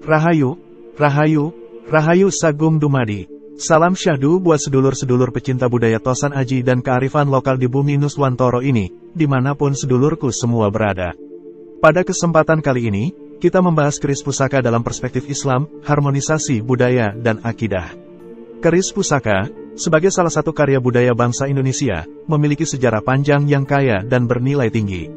Rahayu, Rahayu, Rahayu Sagung Dumadi. Salam syahdu buat sedulur-sedulur pecinta budaya Tosan Aji dan kearifan lokal di bumi Nuswantoro ini, dimanapun sedulurku semua berada. Pada kesempatan kali ini, kita membahas keris pusaka dalam perspektif Islam, harmonisasi budaya dan akidah. Keris pusaka, sebagai salah satu karya budaya bangsa Indonesia, memiliki sejarah panjang yang kaya dan bernilai tinggi.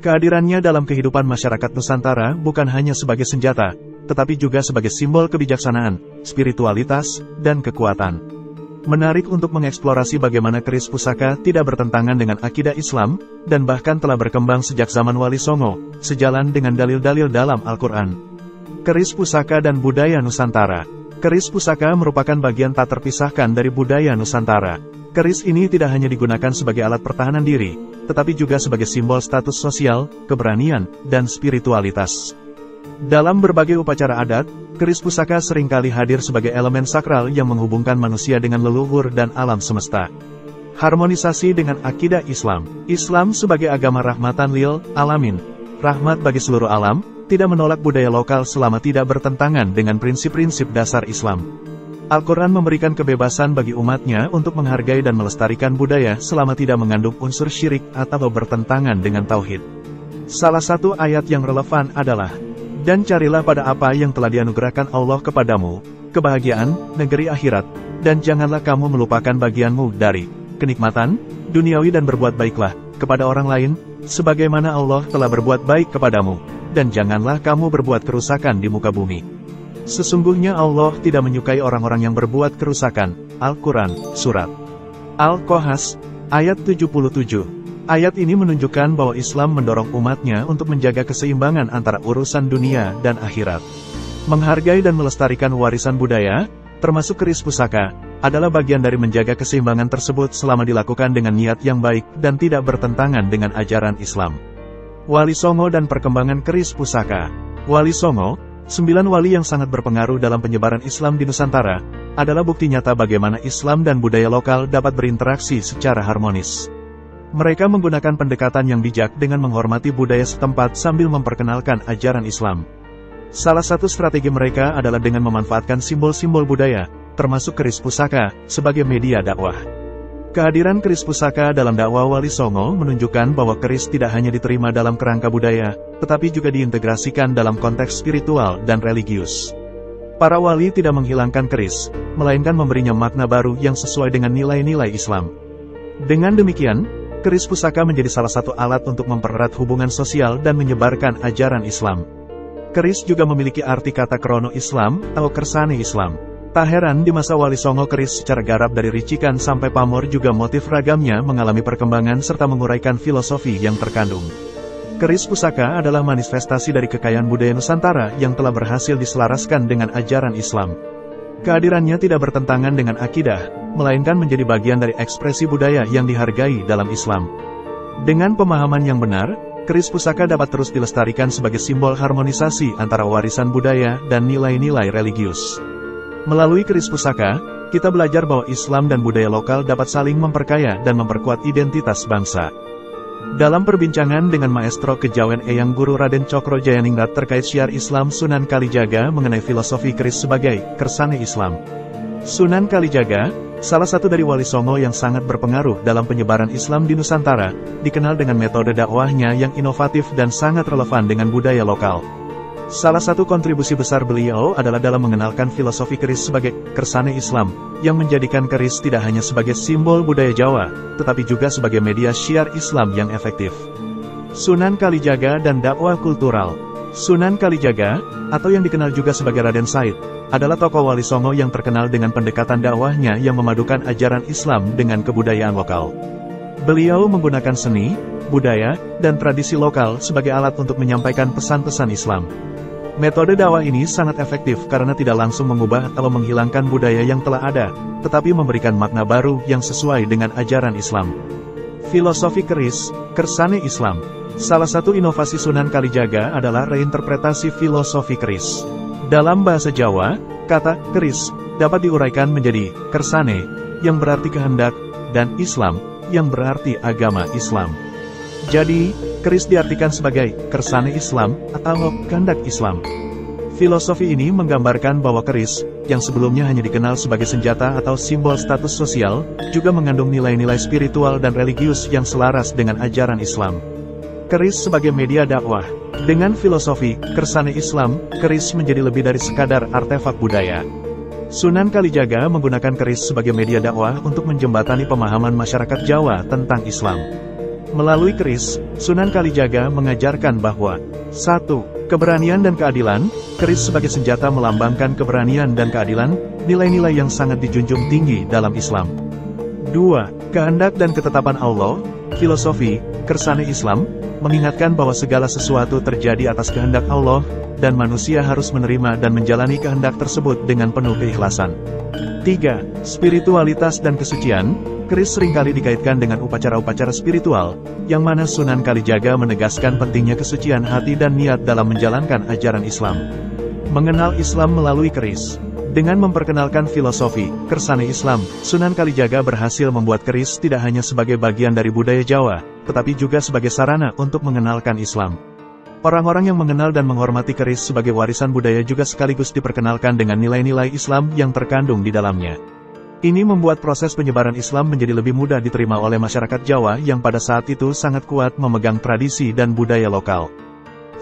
Kehadirannya dalam kehidupan masyarakat Nusantara bukan hanya sebagai senjata, tetapi juga sebagai simbol kebijaksanaan, spiritualitas, dan kekuatan. Menarik untuk mengeksplorasi bagaimana keris pusaka tidak bertentangan dengan akidah Islam, dan bahkan telah berkembang sejak zaman Wali Songo, sejalan dengan dalil-dalil dalam Al-Quran. Keris pusaka dan budaya Nusantara. Keris pusaka merupakan bagian tak terpisahkan dari budaya Nusantara. Keris ini tidak hanya digunakan sebagai alat pertahanan diri, tetapi juga sebagai simbol status sosial, keberanian, dan spiritualitas. Dalam berbagai upacara adat, keris pusaka seringkali hadir sebagai elemen sakral yang menghubungkan manusia dengan leluhur dan alam semesta. Harmonisasi dengan akidah Islam. Islam sebagai agama rahmatan lil alamin, rahmat bagi seluruh alam, tidak menolak budaya lokal selama tidak bertentangan dengan prinsip-prinsip dasar Islam. Al-Quran memberikan kebebasan bagi umatnya untuk menghargai dan melestarikan budaya selama tidak mengandung unsur syirik atau bertentangan dengan tauhid. Salah satu ayat yang relevan adalah, "Dan carilah pada apa yang telah dianugerahkan Allah kepadamu, kebahagiaan, negeri akhirat, dan janganlah kamu melupakan bagianmu dari kenikmatan duniawi dan berbuat baiklah kepada orang lain, sebagaimana Allah telah berbuat baik kepadamu, dan janganlah kamu berbuat kerusakan di muka bumi. Sesungguhnya Allah tidak menyukai orang-orang yang berbuat kerusakan." Al-Quran, Surat Al-Qasas, ayat 77. Ayat ini menunjukkan bahwa Islam mendorong umatnya untuk menjaga keseimbangan antara urusan dunia dan akhirat. Menghargai dan melestarikan warisan budaya, termasuk keris pusaka, adalah bagian dari menjaga keseimbangan tersebut selama dilakukan dengan niat yang baik dan tidak bertentangan dengan ajaran Islam. Wali Songo dan perkembangan keris pusaka. Wali Songo, 9 wali yang sangat berpengaruh dalam penyebaran Islam di Nusantara, adalah bukti nyata bagaimana Islam dan budaya lokal dapat berinteraksi secara harmonis. Mereka menggunakan pendekatan yang bijak dengan menghormati budaya setempat sambil memperkenalkan ajaran Islam. Salah satu strategi mereka adalah dengan memanfaatkan simbol-simbol budaya, termasuk keris pusaka, sebagai media dakwah. Kehadiran keris pusaka dalam dakwah Wali Songo menunjukkan bahwa keris tidak hanya diterima dalam kerangka budaya, tetapi juga diintegrasikan dalam konteks spiritual dan religius. Para wali tidak menghilangkan keris, melainkan memberinya makna baru yang sesuai dengan nilai-nilai Islam. Dengan demikian, keris pusaka menjadi salah satu alat untuk mempererat hubungan sosial dan menyebarkan ajaran Islam. Keris juga memiliki arti kata krono Islam atau kersane Islam. Tak heran di masa Wali Songo keris secara garap dari ricikan sampai pamor juga motif ragamnya mengalami perkembangan serta menguraikan filosofi yang terkandung. Keris pusaka adalah manifestasi dari kekayaan budaya Nusantara yang telah berhasil diselaraskan dengan ajaran Islam. Kehadirannya tidak bertentangan dengan akidah, melainkan menjadi bagian dari ekspresi budaya yang dihargai dalam Islam. Dengan pemahaman yang benar, keris pusaka dapat terus dilestarikan sebagai simbol harmonisasi antara warisan budaya dan nilai-nilai religius. Melalui keris pusaka, kita belajar bahwa Islam dan budaya lokal dapat saling memperkaya dan memperkuat identitas bangsa. Dalam perbincangan dengan Maestro Kejawen Eyang Guru Raden Cokro Jayaningrat terkait syiar Islam Sunan Kalijaga mengenai filosofi keris sebagai kersane Islam. Sunan Kalijaga, salah satu dari Wali Songo yang sangat berpengaruh dalam penyebaran Islam di Nusantara, dikenal dengan metode dakwahnya yang inovatif dan sangat relevan dengan budaya lokal. Salah satu kontribusi besar beliau adalah dalam mengenalkan filosofi keris sebagai kersane Islam, yang menjadikan keris tidak hanya sebagai simbol budaya Jawa, tetapi juga sebagai media syiar Islam yang efektif. Sunan Kalijaga dan dakwah kultural. Sunan Kalijaga, atau yang dikenal juga sebagai Raden Said, adalah tokoh Wali Songo yang terkenal dengan pendekatan dakwahnya yang memadukan ajaran Islam dengan kebudayaan lokal. Beliau menggunakan seni, budaya, dan tradisi lokal sebagai alat untuk menyampaikan pesan-pesan Islam. Metode dakwah ini sangat efektif karena tidak langsung mengubah atau menghilangkan budaya yang telah ada, tetapi memberikan makna baru yang sesuai dengan ajaran Islam. Filosofi keris, kersane Islam. Salah satu inovasi Sunan Kalijaga adalah reinterpretasi filosofi keris. Dalam bahasa Jawa, kata keris dapat diuraikan menjadi kersane, yang berarti kehendak, dan Islam, yang berarti agama Islam. Jadi, keris diartikan sebagai kersane Islam atau kehendak Islam. Filosofi ini menggambarkan bahwa keris, yang sebelumnya hanya dikenal sebagai senjata atau simbol status sosial, juga mengandung nilai-nilai spiritual dan religius yang selaras dengan ajaran Islam. Keris sebagai media dakwah. Dengan filosofi kersane Islam, keris menjadi lebih dari sekadar artefak budaya. Sunan Kalijaga menggunakan keris sebagai media dakwah untuk menjembatani pemahaman masyarakat Jawa tentang Islam. Melalui keris, Sunan Kalijaga mengajarkan bahwa 1. Keberanian dan keadilan. Keris sebagai senjata melambangkan keberanian dan keadilan, nilai-nilai yang sangat dijunjung tinggi dalam Islam. 2. Kehendak dan ketetapan Allah. Filosofi kersane Islam mengingatkan bahwa segala sesuatu terjadi atas kehendak Allah, dan manusia harus menerima dan menjalani kehendak tersebut dengan penuh keikhlasan. 3. Spiritualitas dan kesucian. Keris seringkali dikaitkan dengan upacara-upacara spiritual, yang mana Sunan Kalijaga menegaskan pentingnya kesucian hati dan niat dalam menjalankan ajaran Islam. Mengenal Islam melalui keris. Dengan memperkenalkan filosofi kersane Islam, Sunan Kalijaga berhasil membuat keris tidak hanya sebagai bagian dari budaya Jawa, tetapi juga sebagai sarana untuk mengenalkan Islam. Orang-orang yang mengenal dan menghormati keris sebagai warisan budaya juga sekaligus diperkenalkan dengan nilai-nilai Islam yang terkandung di dalamnya. Ini membuat proses penyebaran Islam menjadi lebih mudah diterima oleh masyarakat Jawa yang pada saat itu sangat kuat memegang tradisi dan budaya lokal.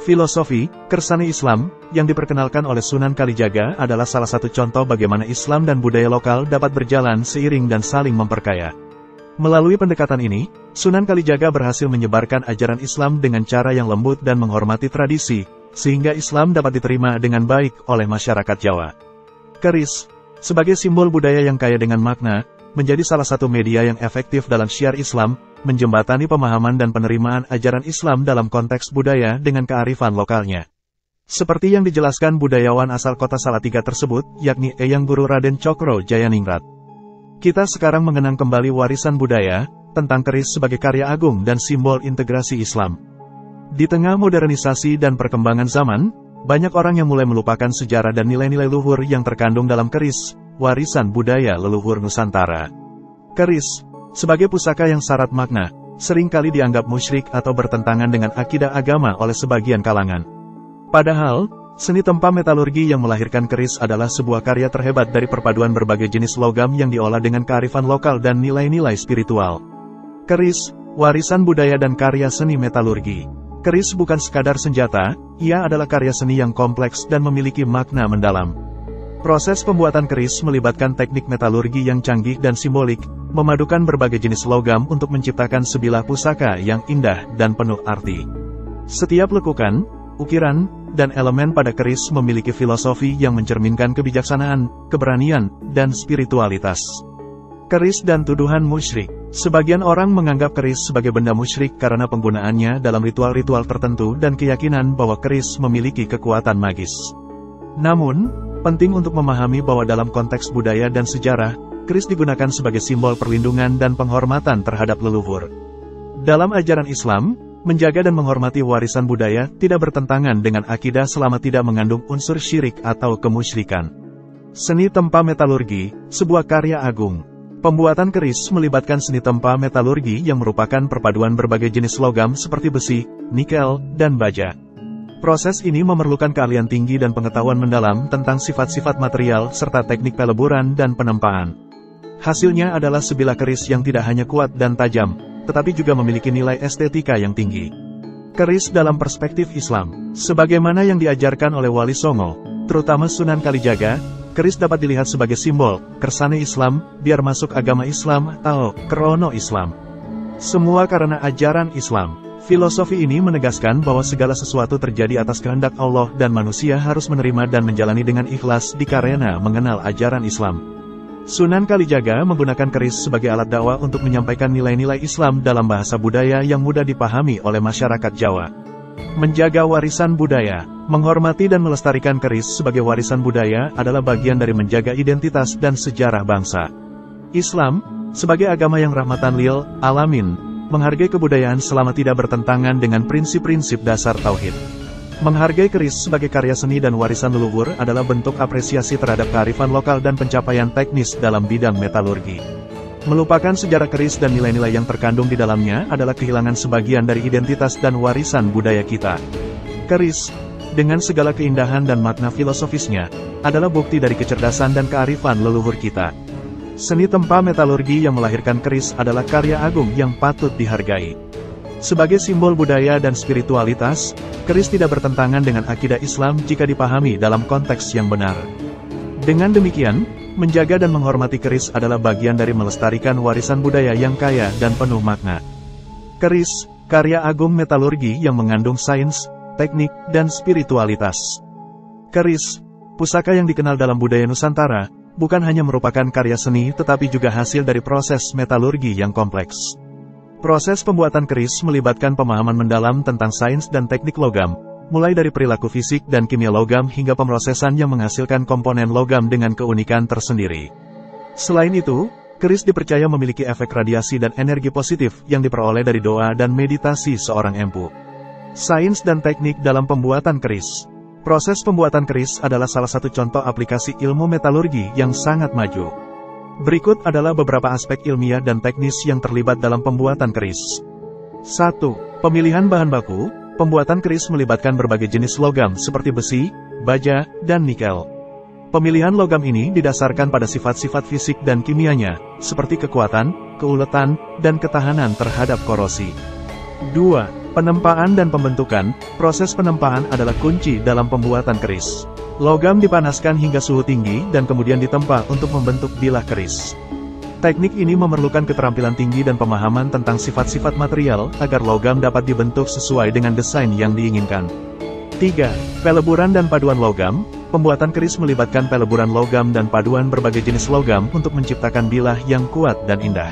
Filosofi kersane Islam yang diperkenalkan oleh Sunan Kalijaga adalah salah satu contoh bagaimana Islam dan budaya lokal dapat berjalan seiring dan saling memperkaya. Melalui pendekatan ini, Sunan Kalijaga berhasil menyebarkan ajaran Islam dengan cara yang lembut dan menghormati tradisi, sehingga Islam dapat diterima dengan baik oleh masyarakat Jawa. Keris sebagai simbol budaya yang kaya dengan makna, menjadi salah satu media yang efektif dalam syiar Islam, menjembatani pemahaman dan penerimaan ajaran Islam dalam konteks budaya dengan kearifan lokalnya. Seperti yang dijelaskan budayawan asal kota Salatiga tersebut, yakni Eyang Guru Raden Cokro Jayaningrat. Kita sekarang mengenang kembali warisan budaya, tentang keris sebagai karya agung dan simbol integrasi Islam. Di tengah modernisasi dan perkembangan zaman, banyak orang yang mulai melupakan sejarah dan nilai-nilai luhur yang terkandung dalam keris, warisan budaya leluhur Nusantara. Keris, sebagai pusaka yang syarat makna, seringkali dianggap musyrik atau bertentangan dengan akidah agama oleh sebagian kalangan. Padahal, seni tempa metalurgi yang melahirkan keris adalah sebuah karya terhebat dari perpaduan berbagai jenis logam yang diolah dengan kearifan lokal dan nilai-nilai spiritual. Keris, warisan budaya dan karya seni metalurgi. Keris bukan sekadar senjata, ia adalah karya seni yang kompleks dan memiliki makna mendalam. Proses pembuatan keris melibatkan teknik metalurgi yang canggih dan simbolik, memadukan berbagai jenis logam untuk menciptakan sebilah pusaka yang indah dan penuh arti. Setiap lekukan, ukiran, dan elemen pada keris memiliki filosofi yang mencerminkan kebijaksanaan, keberanian, dan spiritualitas. Keris dan tuduhan musyrik. Sebagian orang menganggap keris sebagai benda musyrik karena penggunaannya dalam ritual-ritual tertentu dan keyakinan bahwa keris memiliki kekuatan magis. Namun, penting untuk memahami bahwa dalam konteks budaya dan sejarah, keris digunakan sebagai simbol perlindungan dan penghormatan terhadap leluhur. Dalam ajaran Islam, menjaga dan menghormati warisan budaya tidak bertentangan dengan akidah selama tidak mengandung unsur syirik atau kemusyrikan. Seni tempa metalurgi, sebuah karya agung. Pembuatan keris melibatkan seni tempa metalurgi yang merupakan perpaduan berbagai jenis logam seperti besi, nikel, dan baja. Proses ini memerlukan keahlian tinggi dan pengetahuan mendalam tentang sifat-sifat material serta teknik peleburan dan penempaan. Hasilnya adalah sebilah keris yang tidak hanya kuat dan tajam, tetapi juga memiliki nilai estetika yang tinggi. Keris dalam perspektif Islam, sebagaimana yang diajarkan oleh Wali Songo, terutama Sunan Kalijaga, keris dapat dilihat sebagai simbol kersane Islam, biar masuk agama Islam atau krono Islam. Semua karena ajaran Islam. Filosofi ini menegaskan bahwa segala sesuatu terjadi atas kehendak Allah dan manusia harus menerima dan menjalani dengan ikhlas dikarenakan mengenal ajaran Islam. Sunan Kalijaga menggunakan keris sebagai alat dakwah untuk menyampaikan nilai-nilai Islam dalam bahasa budaya yang mudah dipahami oleh masyarakat Jawa. Menjaga warisan budaya, menghormati dan melestarikan keris sebagai warisan budaya adalah bagian dari menjaga identitas dan sejarah bangsa. Islam, sebagai agama yang rahmatan lil alamin, menghargai kebudayaan selama tidak bertentangan dengan prinsip-prinsip dasar tauhid. Menghargai keris sebagai karya seni dan warisan leluhur adalah bentuk apresiasi terhadap kearifan lokal dan pencapaian teknis dalam bidang metalurgi. Melupakan sejarah keris dan nilai-nilai yang terkandung di dalamnya adalah kehilangan sebagian dari identitas dan warisan budaya kita. Keris, dengan segala keindahan dan makna filosofisnya, adalah bukti dari kecerdasan dan kearifan leluhur kita. Seni tempa metalurgi yang melahirkan keris adalah karya agung yang patut dihargai. Sebagai simbol budaya dan spiritualitas, keris tidak bertentangan dengan akidah Islam jika dipahami dalam konteks yang benar. Dengan demikian, menjaga dan menghormati keris adalah bagian dari melestarikan warisan budaya yang kaya dan penuh makna. Keris, karya agung metalurgi yang mengandung sains, teknik, dan spiritualitas. Keris, pusaka yang dikenal dalam budaya Nusantara, bukan hanya merupakan karya seni tetapi juga hasil dari proses metalurgi yang kompleks. Proses pembuatan keris melibatkan pemahaman mendalam tentang sains dan teknik logam, mulai dari perilaku fisik dan kimia logam hingga pemrosesan yang menghasilkan komponen logam dengan keunikan tersendiri. Selain itu, keris dipercaya memiliki efek radiasi dan energi positif yang diperoleh dari doa dan meditasi seorang empu. Sains dan teknik dalam pembuatan keris. Proses pembuatan keris adalah salah satu contoh aplikasi ilmu metalurgi yang sangat maju. Berikut adalah beberapa aspek ilmiah dan teknis yang terlibat dalam pembuatan keris. 1. Pemilihan bahan baku. Pembuatan keris melibatkan berbagai jenis logam seperti besi, baja, dan nikel. Pemilihan logam ini didasarkan pada sifat-sifat fisik dan kimianya, seperti kekuatan, keuletan, dan ketahanan terhadap korosi. 2. Penempaan dan pembentukan. Proses penempaan adalah kunci dalam pembuatan keris. Logam dipanaskan hingga suhu tinggi dan kemudian ditempa untuk membentuk bilah keris. Teknik ini memerlukan keterampilan tinggi dan pemahaman tentang sifat-sifat material agar logam dapat dibentuk sesuai dengan desain yang diinginkan. 3. Peleburan dan paduan logam. Pembuatan keris melibatkan peleburan logam dan paduan berbagai jenis logam untuk menciptakan bilah yang kuat dan indah.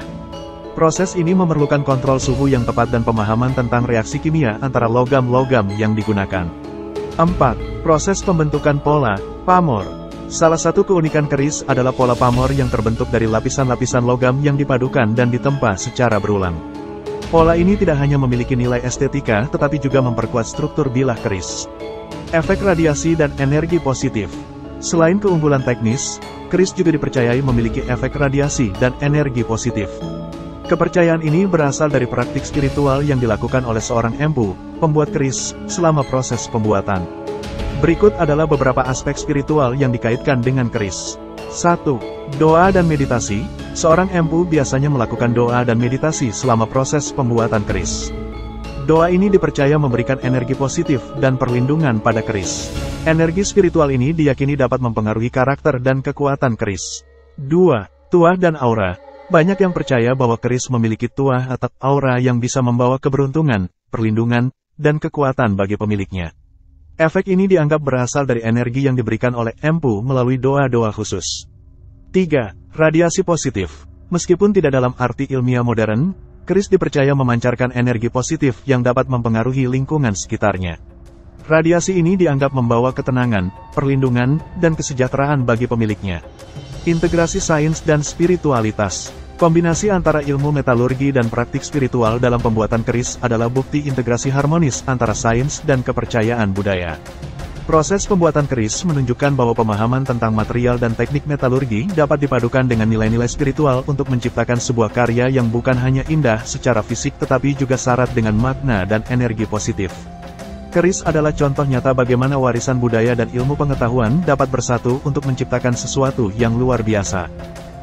Proses ini memerlukan kontrol suhu yang tepat dan pemahaman tentang reaksi kimia antara logam-logam yang digunakan. 4. Proses pembentukan pola, pamor. Salah satu keunikan keris adalah pola pamor yang terbentuk dari lapisan-lapisan logam yang dipadukan dan ditempa secara berulang. Pola ini tidak hanya memiliki nilai estetika tetapi juga memperkuat struktur bilah keris. Efek radiasi dan energi positif. Selain keunggulan teknis, keris juga dipercayai memiliki efek radiasi dan energi positif. Kepercayaan ini berasal dari praktik spiritual yang dilakukan oleh seorang empu, pembuat keris, selama proses pembuatan. Berikut adalah beberapa aspek spiritual yang dikaitkan dengan keris. 1. Doa dan meditasi. Seorang empu biasanya melakukan doa dan meditasi selama proses pembuatan keris. Doa ini dipercaya memberikan energi positif dan perlindungan pada keris. Energi spiritual ini diyakini dapat mempengaruhi karakter dan kekuatan keris. 2. Tuah dan aura. Banyak yang percaya bahwa keris memiliki tuah atau aura yang bisa membawa keberuntungan, perlindungan, dan kekuatan bagi pemiliknya. Efek ini dianggap berasal dari energi yang diberikan oleh empu melalui doa-doa khusus. 3. Radiasi positif. Meskipun tidak dalam arti ilmiah modern, keris dipercaya memancarkan energi positif yang dapat mempengaruhi lingkungan sekitarnya. Radiasi ini dianggap membawa ketenangan, perlindungan, dan kesejahteraan bagi pemiliknya. Integrasi sains dan spiritualitas. Kombinasi antara ilmu metalurgi dan praktik spiritual dalam pembuatan keris adalah bukti integrasi harmonis antara sains dan kepercayaan budaya. Proses pembuatan keris menunjukkan bahwa pemahaman tentang material dan teknik metalurgi dapat dipadukan dengan nilai-nilai spiritual untuk menciptakan sebuah karya yang bukan hanya indah secara fisik tetapi juga syarat dengan makna dan energi positif. Keris adalah contoh nyata bagaimana warisan budaya dan ilmu pengetahuan dapat bersatu untuk menciptakan sesuatu yang luar biasa.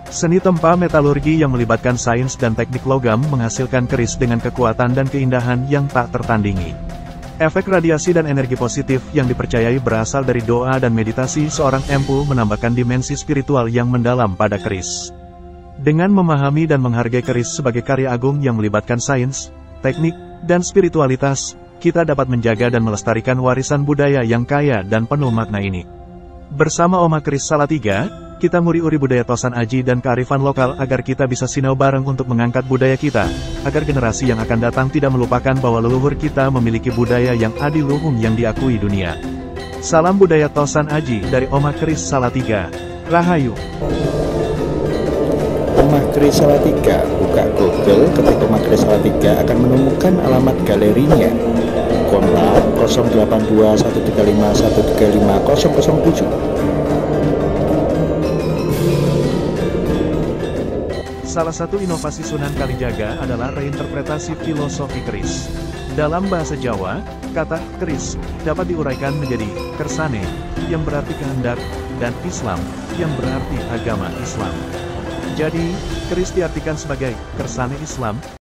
Seni tempa metalurgi yang melibatkan sains dan teknik logam menghasilkan keris dengan kekuatan dan keindahan yang tak tertandingi. Efek radiasi dan energi positif yang dipercayai berasal dari doa dan meditasi seorang empu menambahkan dimensi spiritual yang mendalam pada keris. Dengan memahami dan menghargai keris sebagai karya agung yang melibatkan sains, teknik, dan spiritualitas, kita dapat menjaga dan melestarikan warisan budaya yang kaya dan penuh makna ini. Bersama Oma Keris Salatiga, kita nguri-uri budaya Tosan Aji dan kearifan lokal agar kita bisa sinau bareng untuk mengangkat budaya kita, agar generasi yang akan datang tidak melupakan bahwa leluhur kita memiliki budaya yang adiluhung yang diakui dunia. Salam budaya Tosan Aji dari Oma Keris Salatiga. Rahayu. Oma Keris Salatiga, buka Google, ketik Oma Keris Salatiga akan menemukan alamat galerinya. Kontak 082135135007. Salah satu inovasi Sunan Kalijaga adalah reinterpretasi filosofi keris. Dalam bahasa Jawa, Kata keris dapat diuraikan menjadi kersane, yang berarti kehendak, dan Islam, yang berarti agama Islam. Jadi, keris diartikan sebagai kersane Islam,